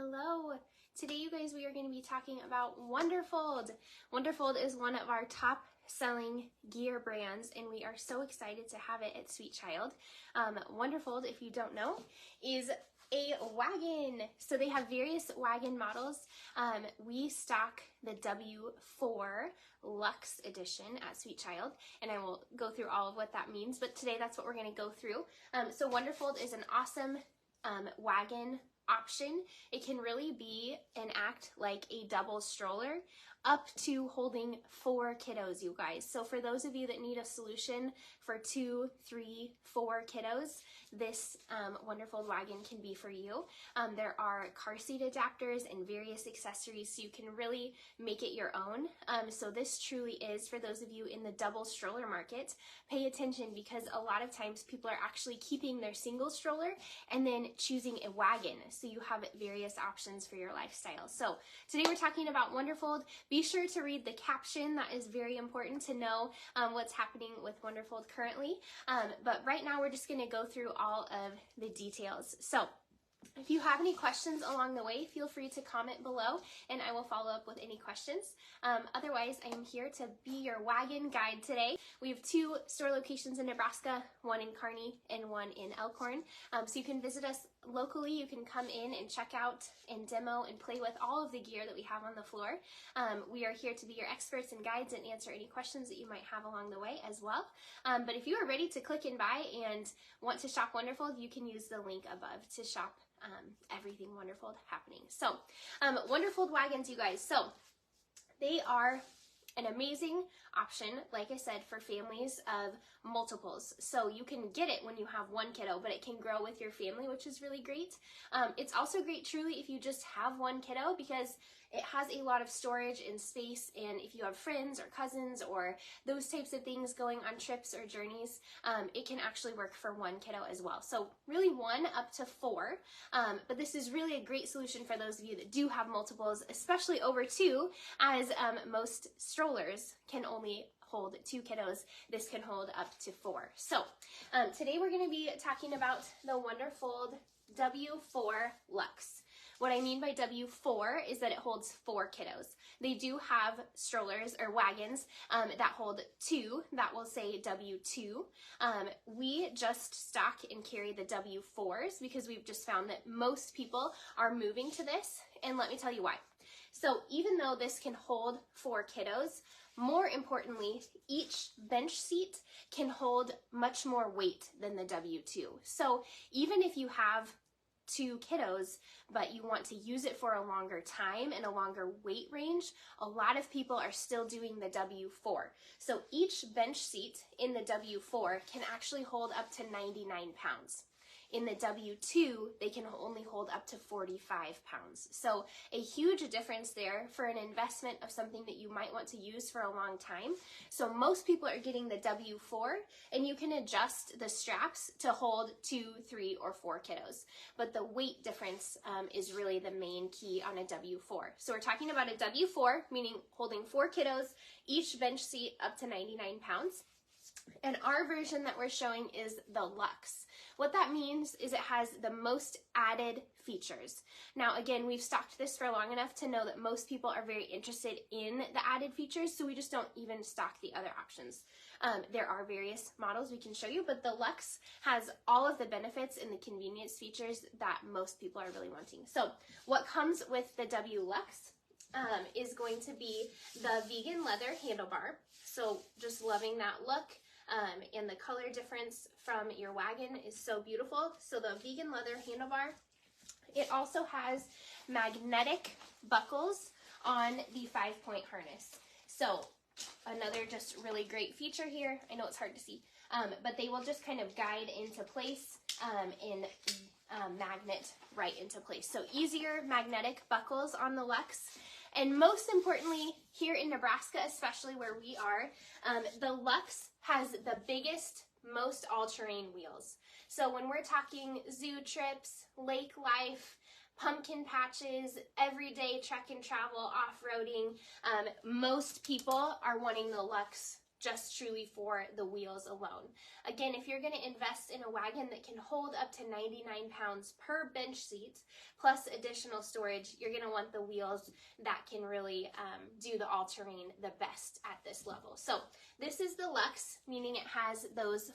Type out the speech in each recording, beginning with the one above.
Hello. Today, you guys, we are going to be talking about Wonderfold. Wonderfold is one of our top selling gear brands, and we are so excited to have it at Sweet Child. Wonderfold, if you don't know, is a wagon. So they have various wagon models. We stock the W4 Luxe edition at Sweet Child, and I will go through all of what that means, but today that's what we're going to go through. So Wonderfold is an awesome wagon option. It can really be and act like a double stroller up to holding 4 kiddos, you guys. So for those of you that need a solution for 2, 3, 4 kiddos, this Wonderfold wagon can be for you. There are car seat adapters and various accessories, so you can really make it your own. So this truly is for those of you in the double stroller market. Pay attention, because a lot of times people are actually keeping their single stroller and then choosing a wagon, so you have various options for your lifestyle. So today we're talking about Wonderfold. Be sure to read the caption. That is very important to know what's happening with Wonderfold currently. But right now we're just going to go through all of the details. So if you have any questions along the way, feel free to comment below and I will follow up with any questions. Otherwise, I am here to be your wagon guide today. We have 2 store locations in Nebraska, one in Kearney and one in Elkhorn. So you can visit us locally. You can come in and check out and demo and play with all of the gear that we have on the floor. We are here to be your experts and guides and answer any questions that you might have along the way as well. But if you are ready to click and buy and want to shop Wonderfold, you can use the link above to shop everything Wonderfold happening. So Wonderfold wagons, you guys. So they are an amazing option, like I said, for families of multiples. So you can get it when you have 1 kiddo, but it can grow with your family, which is really great. It's also great truly if you just have 1 kiddo, because it has a lot of storage and space, and if you have friends or cousins or those types of things going on trips or journeys, it can actually work for 1 kiddo as well. So really 1 up to 4, but this is really a great solution for those of you that do have multiples, especially over 2, as most strollers can only hold 2 kiddos. This can hold up to 4. So today we're going to be talking about the Wonderfold W4 Luxe. What I mean by W4 is that it holds 4 kiddos. They do have strollers or wagons that hold 2, that will say W2. We just stock and carry the W4s because we've just found that most people are moving to this, and let me tell you why. So even though this can hold 4 kiddos, more importantly, each bench seat can hold much more weight than the W2. So even if you have 2 kiddos, but you want to use it for a longer time and a longer weight range, a lot of people are still doing the W4. So each bench seat in the W4 can actually hold up to 99 pounds. In the W2, they can only hold up to 45 pounds. So a huge difference there for an investment of something that you might want to use for a long time. So most people are getting the W4, and you can adjust the straps to hold 2, 3, or 4 kiddos. But the weight difference is really the main key on a W4. So we're talking about a W4, meaning holding 4 kiddos, each bench seat up to 99 pounds. And our version that we're showing is the Luxe. What that means is it has the most added features. Now again, we've stocked this for long enough to know that most people are very interested in the added features, so we just don't even stock the other options. There are various models we can show you, but the Luxe has all of the benefits and the convenience features that most people are really wanting. So what comes with the W Luxe is going to be the vegan leather handlebar. So just loving that look. And the color difference from your wagon is so beautiful. So the vegan leather handlebar. It also has magnetic buckles on the 5-point harness. So another just really great feature here. I know it's hard to see, but they will just kind of guide into place and magnet right into place. So easier magnetic buckles on the Luxe. And most importantly, here in Nebraska, especially where we are, the Luxe has the biggest, most all-terrain wheels. So when we're talking zoo trips, lake life, pumpkin patches, everyday trek and travel, off-roading, most people are wanting the Luxe just truly for the wheels alone. Again, if you're going to invest in a wagon that can hold up to 99 pounds per bench seat, plus additional storage, you're going to want the wheels that can really do the all-terrain the best at this level. So this is the Luxe, meaning it has those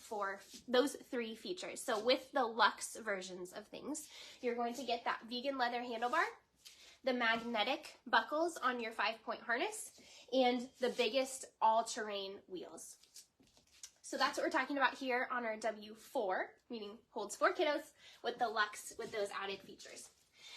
three features. So with the Luxe versions of things, you're going to get that vegan leather handlebar, the magnetic buckles on your 5-point harness, and the biggest all-terrain wheels. So that's what we're talking about here on our W4, meaning holds 4 kiddos, with the Luxe with those added features.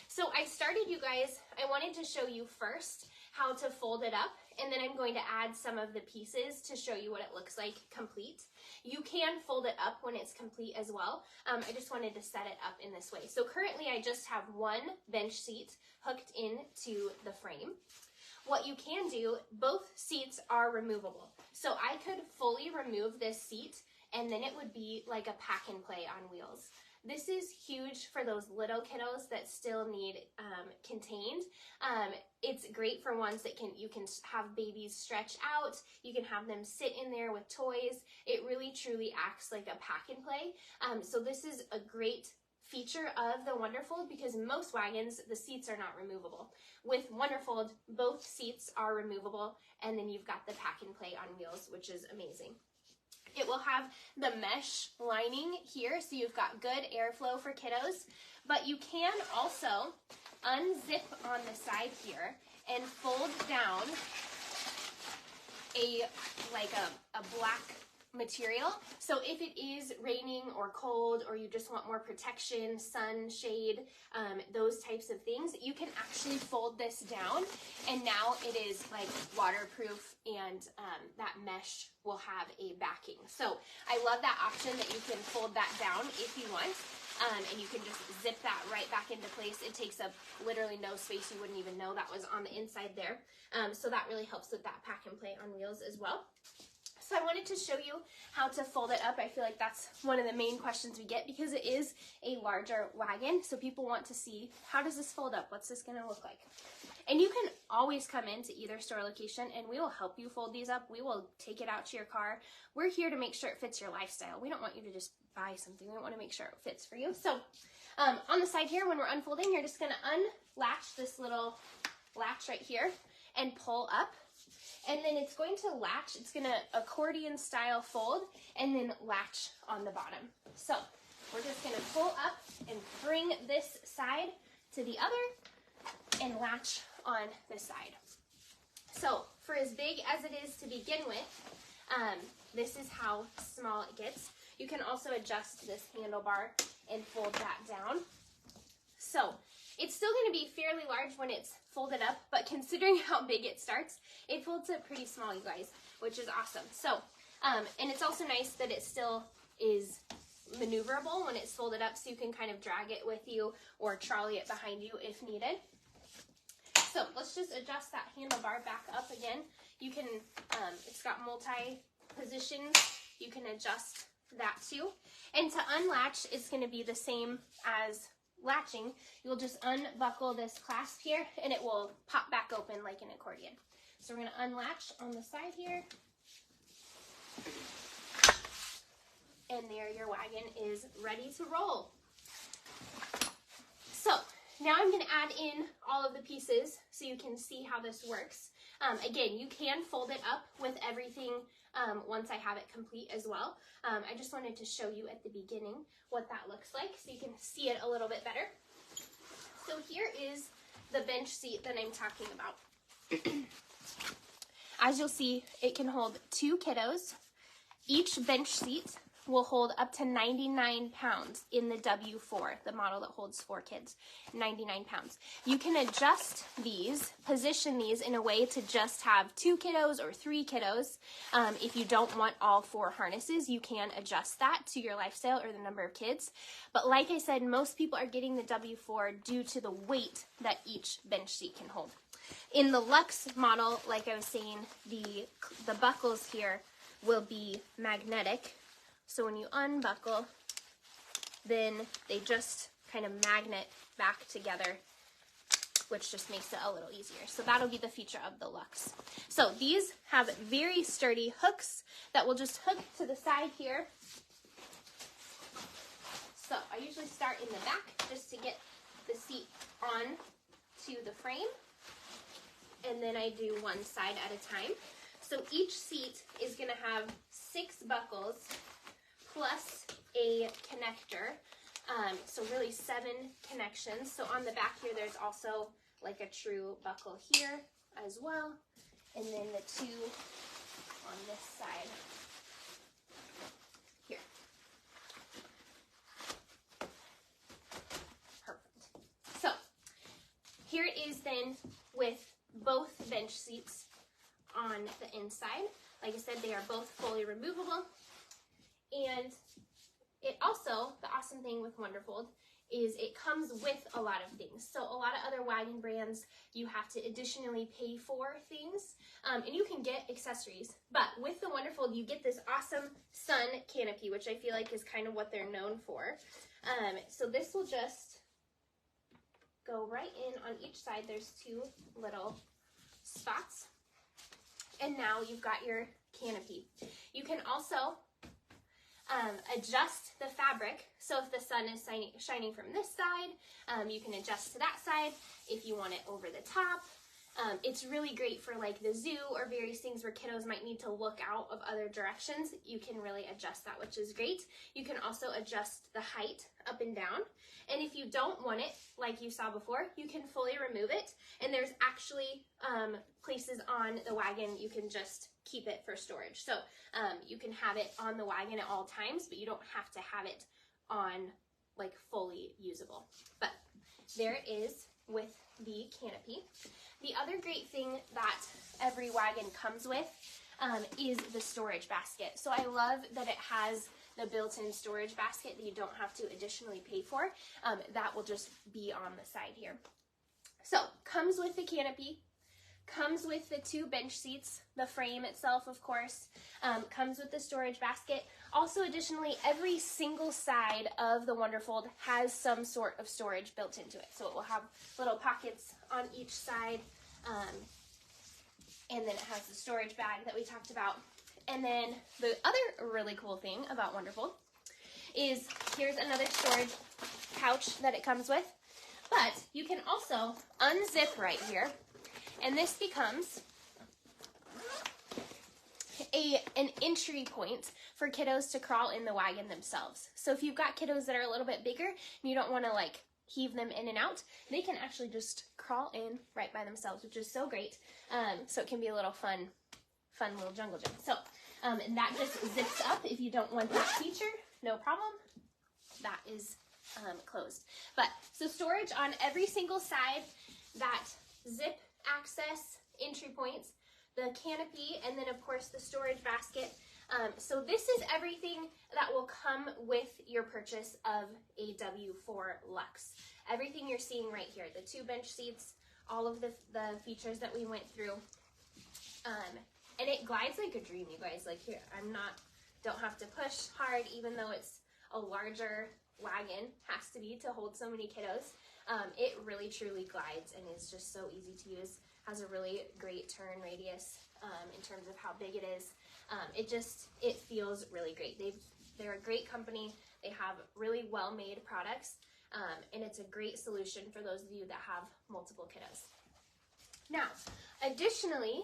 So I started, you guys, I wanted to show you first how to fold it up, and then I'm going to add some of the pieces to show you what it looks like complete. You can fold it up when it's complete as well. I just wanted to set it up in this way. So currently I just have one bench seat hooked into the frame. What you can do, both seats are removable. So I could fully remove this seat and then it would be like a pack and play on wheels. This is huge for those little kiddos that still need contained. It's great for ones that you can have babies stretch out. You can have them sit in there with toys. It really truly acts like a pack and play. So this is a great feature of the Wonderfold because most wagons, the seats are not removable. With Wonderfold, both seats are removable, and then you've got the pack and play on wheels, which is amazing. It will have the mesh lining here, so you've got good airflow for kiddos, but you can also unzip on the side here and fold down a black material. So if it is raining or cold, or you just want more protection, sun, shade, those types of things, you can actually fold this down, and now it is like waterproof, and that mesh will have a backing. So I love that option that you can fold that down if you want, and you can just zip that right back into place. It takes up literally no space. You wouldn't even know that was on the inside there. So that really helps with that pack and play on wheels as well. So I wanted to show you how to fold it up. I feel like that's one of the main questions we get because it is a larger wagon. So people want to see, how does this fold up? What's this going to look like? And you can always come into either store location and we will help you fold these up. We will take it out to your car. We're here to make sure it fits your lifestyle. We don't want you to just buy something. We want to make sure it fits for you. So on the side here, when we're unfolding, you're just going to unlatch this little latch right here and pull up. And then it's going to latch, it's going to accordion style fold and then latch on the bottom. So we're just going to pull up and bring this side to the other and latch on this side. So for as big as it is to begin with, this is how small it gets. You can also adjust this handlebar and fold that down. So it's still going to be fairly large when it's folded up, but considering how big it starts, it folds up pretty small, you guys, which is awesome. So, and it's also nice that it still is maneuverable when it's folded up, so you can kind of drag it with you or trolley it behind you if needed. So let's just adjust that handlebar back up again. You can, it's got multi-positions. You can adjust that too. And to unlatch, it's going to be the same as latching. You'll just unbuckle this clasp here and it will pop back open like an accordion. So we're going to unlatch on the side here. And there your wagon is ready to roll. So now I'm going to add in all of the pieces so you can see how this works. Again, you can fold it up with everything once I have it complete as well. I just wanted to show you at the beginning what that looks like so you can see it a little bit better. So here is the bench seat that I'm talking about. As you'll see, it can hold 2 kiddos. Each bench seat will hold up to 99 pounds in the W4, the model that holds 4 kids, 99 pounds. You can adjust these, position these in a way to just have 2 kiddos or 3 kiddos. If you don't want all 4 harnesses, you can adjust that to your lifestyle or the number of kids. But like I said, most people are getting the W4 due to the weight that each bench seat can hold. In the Luxe model, like I was saying, the buckles here will be magnetic. So when you unbuckle, then they just kind of magnet back together which just makes it a little easier. So that'll be the feature of the Luxe. So these have very sturdy hooks that will just hook to the side here. So I usually start in the back just to get the seat on to the frame, and then I do one side at a time. So each seat is going to have 6 buckles plus a connector. So really 7 connections. So on the back here, there's also like a true buckle here as well. And then the 2 on this side here. Perfect. So here it is then with both bench seats on the inside. Like I said, they are both fully removable. And it also, the awesome thing with Wonderfold is it comes with a lot of things. So a lot of other wagon brands, you have to additionally pay for things, and you can get accessories. But with the Wonderfold, you get this awesome sun canopy, which I feel like is kind of what they're known for. So this will just go right in on each side. There's 2 little spots. And now you've got your canopy. You can also adjust the fabric. So if the sun is shining from this side, you can adjust to that side. If you want it over the top, it's really great for like the zoo or various things where kiddos might need to look out of other directions. You can really adjust that, which is great. You can also adjust the height up and down. And if you don't want it, like you saw before, you can fully remove it. And there's actually places on the wagon you can just keep it for storage. So you can have it on the wagon at all times, but you don't have to have it on like fully usable. But there it is with the canopy. The other great thing that every wagon comes with is the storage basket. So I love that it has the built-in storage basket that you don't have to additionally pay for. That will just be on the side here. So comes with the canopy, comes with the 2 bench seats, the frame itself, of course, comes with the storage basket. Also, additionally, every single side of the Wonderfold has some sort of storage built into it. So it will have little pockets on each side, and then it has the storage bag that we talked about. And then the other really cool thing about Wonderfold is here's another storage pouch that it comes with, but you can also unzip right here, and this becomes an entry point for kiddos to crawl in the wagon themselves. So if you've got kiddos that are a little bit bigger and you don't want to like heave them in and out, they can actually just crawl in right by themselves, which is so great. So it can be a little fun little jungle gym. So, and that just zips up if you don't want that feature, no problem. That is closed. But, so storage on every single side, that zip access entry points, the canopy, and then of course the storage basket. So this is everything that will come with your purchase of a W4 Luxe. Everything you're seeing right here, the 2 bench seats, all of the features that we went through. And it glides like a dream, you guys. Like here, don't have to push hard, even though it's a larger wagon, has to be to hold so many kiddos. It really truly glides and is just so easy to use. Has a really great turn radius in terms of how big it is. It feels really great. They're a great company. They have really well-made products, and it's a great solution for those of you that have multiple kiddos. Now, additionally,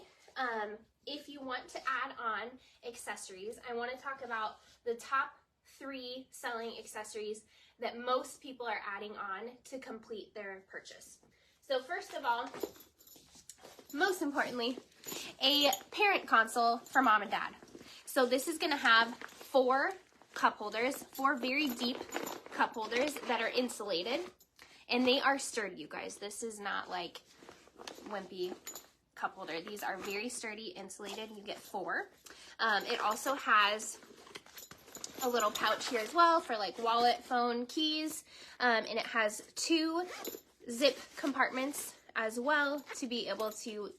if you want to add on accessories, I want to talk about the top 3 selling accessories that most people are adding on to complete their purchase. So first of all, most importantly, a parent console for mom and dad. So this is going to have 4 cup holders, 4 very deep cup holders that are insulated, and they are sturdy, you guys. This is not like wimpy cup holder. These are very sturdy, insulated. You get 4. It also has a little pouch here as well for like wallet, phone, keys, and it has 2 zip compartments as well to be able to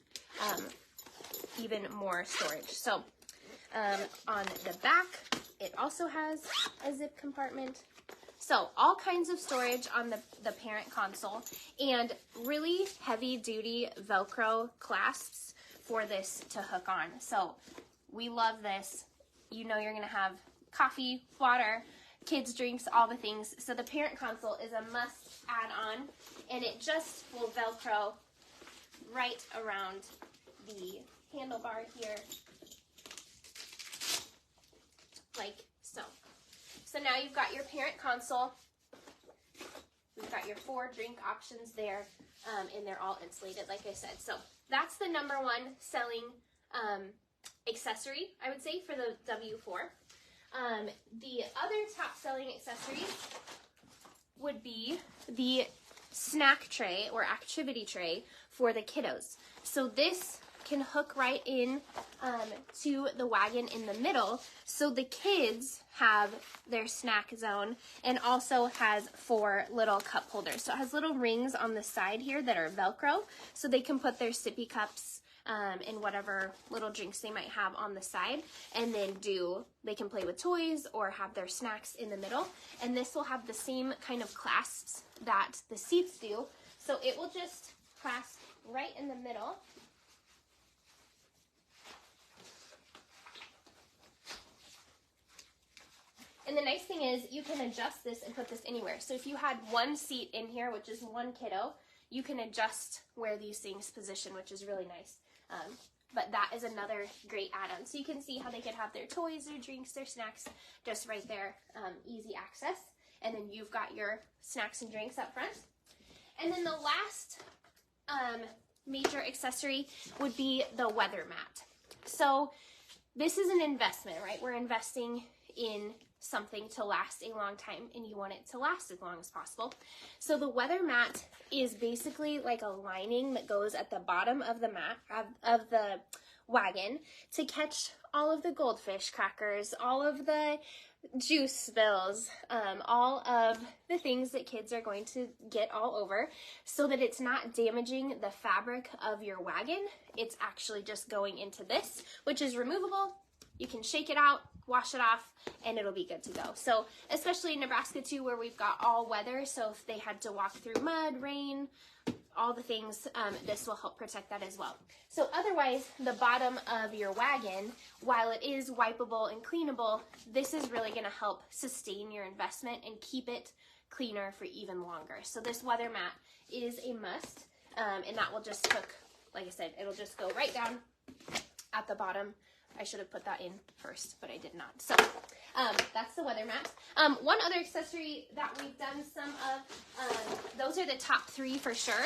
even more storage. So on the back, it also has a zip compartment. So all kinds of storage on the parent console and really heavy duty Velcro clasps for this to hook on. So we love this. You know you're gonna have coffee, water, kids drinks, all the things. So the parent console is a must add on, and it just will Velcro right around the handlebar here, like so. So now you've got your parent console. We've got your 4 drink options there, and they're all insulated, like I said. So that's the #1 selling accessory, I would say, for the W4. The other top selling accessories would be the snack tray or activity tray for the kiddos. So this can hook right in to the wagon in the middle, so the kids have their snack zone, and also has 4 little cup holders. So it has little rings on the side here that are Velcro, so they can put their sippy cups and whatever little drinks they might have on the side, and then they can play with toys or have their snacks in the middle. And this will have the same kind of clasps that the seats do, so it will just clasp right in the middle. And the nice thing is you can adjust this and put this anywhere. So if you had 1 seat in here, which is 1 kiddo, you can adjust where these things position, which is really nice. But that is another great add-on. So you can see how they could have their toys, their drinks, their snacks just right there, easy access. And then you've got your snacks and drinks up front. And then the last major accessory would be the weather mat. So this is an investment, right? We're investing in something to last a long time, and you want it to last as long as possible. So the weather mat is basically like a lining that goes at the bottom of the mat, of the wagon, to catch all of the goldfish crackers, all of the juice spills, all of the things that kids are going to get all over, so that it's not damaging the fabric of your wagon. It's actually just going into this, which is removable. You can shake it out, wash it off, and it'll be good to go. So especially in Nebraska too, where we've got all weather, so if they had to walk through mud, rain, all the things, this will help protect that as well. So otherwise, the bottom of your wagon, while it is wipeable and cleanable, this is really gonna help sustain your investment and keep it cleaner for even longer. So this weather mat is a must, and that will just hook, like I said, it'll just go right down at the bottom. I should have put that in first, but I did not. So that's the weather mat. One other accessory that we've done some of, those are the top 3 for sure.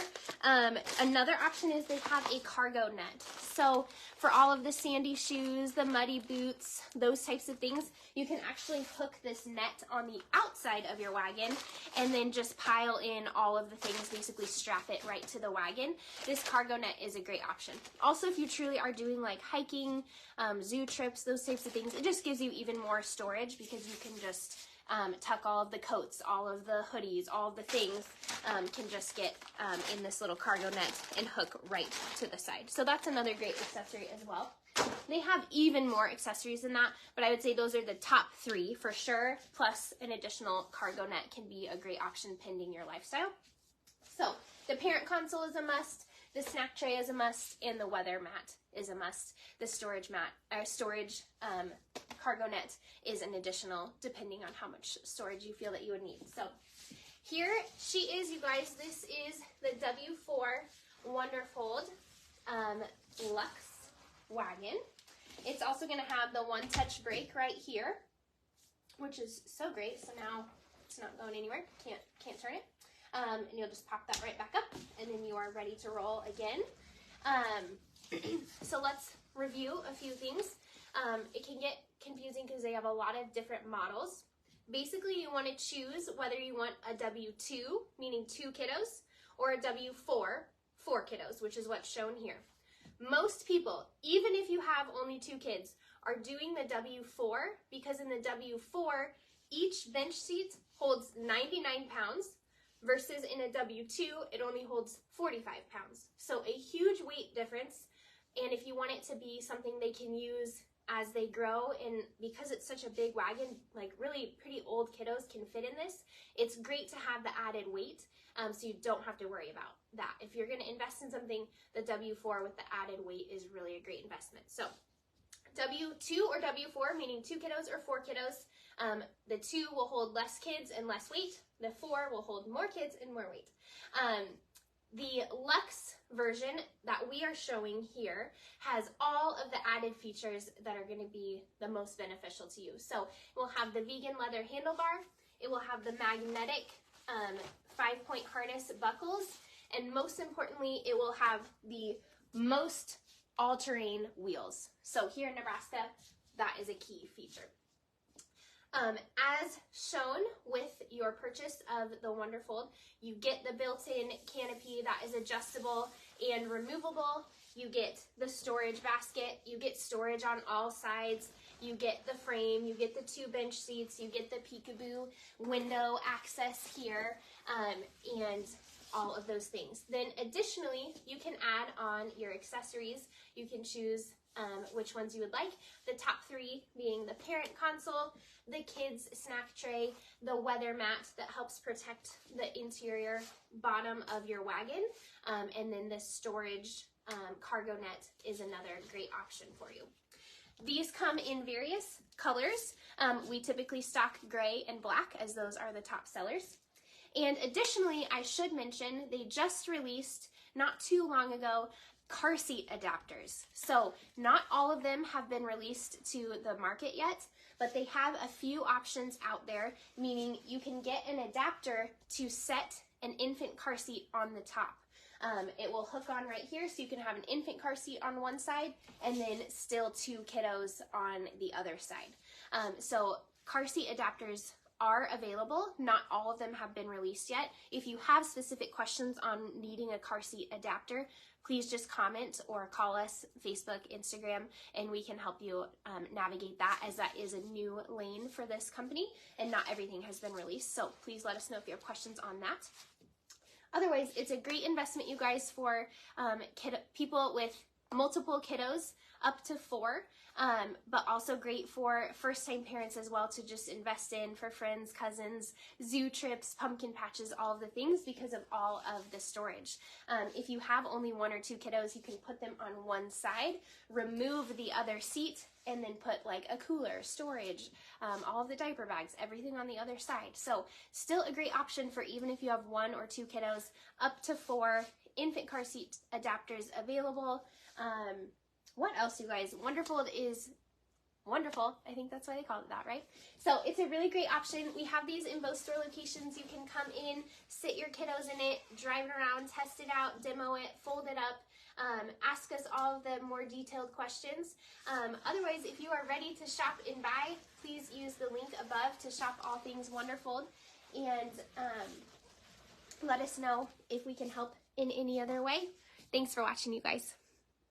Another option is they have a cargo net. So for all of the sandy shoes, the muddy boots, those types of things, you can actually hook this net on the outside of your wagon and then just pile in all of the things, basically strap it right to the wagon. This cargo net is a great option. Also, if you truly are doing like hiking, zoo trips, those types of things, it just gives you even more storage because you can just tuck all of the coats, all of the hoodies, all of the things can just get in this little cargo net and hook right to the side. So that's another great accessory as well. They have even more accessories than that, but I would say those are the top 3 for sure, plus an additional cargo net can be a great option pending your lifestyle. So the parent console is a must, the snack tray is a must, and the weather mat is a must. The storage cargo net is an additional, depending on how much storage you feel that you would need. So here she is, you guys. This is the W4 Wonderfold Luxe Wagon. It's also going to have the one-touch brake right here, which is so great. So now it's not going anywhere. Can't turn it. And you'll just pop that right back up, and then you are ready to roll again. So let's review a few things. It can get confusing because they have a lot of different models. Basically, you want to choose whether you want a W2, meaning 2 kiddos, or a W4, 4 kiddos, which is what's shown here. Most people, even if you have only 2 kids, are doing the W4 because in the W4, each bench seat holds 99 pounds versus in a W2, it only holds 45 pounds. So a huge weight difference. And if you want it to be something they can use as they grow, and because it's such a big wagon, like really pretty old kiddos can fit in this. It's great to have the added weight, so you don't have to worry about that. If you're going to invest in something, the W4 with the added weight is really a great investment. So W2 or W4, meaning 2 kiddos or 4 kiddos. The 2 will hold less kids and less weight. The 4 will hold more kids and more weight. The Luxe version that we are showing here has all of the added features that are going to be the most beneficial to you. So it will have the vegan leather handlebar, it will have the magnetic 5-point harness buckles, and most importantly, it will have the most all-terrain wheels. So here in Nebraska, that is a key feature. As shown with your purchase of the Wonderfold, you get the built-in canopy that is adjustable and removable. You get the storage basket, you get storage on all sides, you get the frame, you get the 2 bench seats, you get the peekaboo window access here, and all of those things. Then additionally, you can add on your accessories. You can choose which ones you would like. The top 3 being the parent console, the kids snack tray, the weather mat that helps protect the interior bottom of your wagon, and then the storage cargo net is another great option for you. These come in various colors. We typically stock gray and black, as those are the top sellers. And additionally, I should mention, they just released not too long ago car seat adapters. So not all of them have been released to the market yet, but they have a few options out there, meaning you can get an adapter to set an infant car seat on the top. It will hook on right here, so you can have an infant car seat on one side and then still 2 kiddos on the other side. So car seat adapters are available. Not all of them have been released yet. If you have specific questions on needing a car seat adapter, please just comment or call us, Facebook, Instagram, and we can help you navigate that, as that is a new lane for this company and not everything has been released. So please let us know if you have questions on that. Otherwise, it's a great investment, you guys, for people with multiple kiddos, up to 4, but also great for first-time parents as well to just invest in for friends, cousins, zoo trips, pumpkin patches, all of the things because of all of the storage. If you have only 1 or 2 kiddos, you can put them on one side, remove the other seat, and then put like a cooler, storage, all of the diaper bags, everything on the other side. So still a great option for even if you have 1 or 2 kiddos, up to 4 infant car seat adapters available. What else, you guys? Wonderfold is wonderful. I think that's why they call it that, right? So it's a really great option. We have these in both store locations. You can come in, sit your kiddos in it, drive it around, test it out, demo it, fold it up, ask us all of the more detailed questions. Otherwise, if you are ready to shop and buy, please use the link above to shop all things Wonderfold, and let us know if we can help in any other way. Thanks for watching, you guys.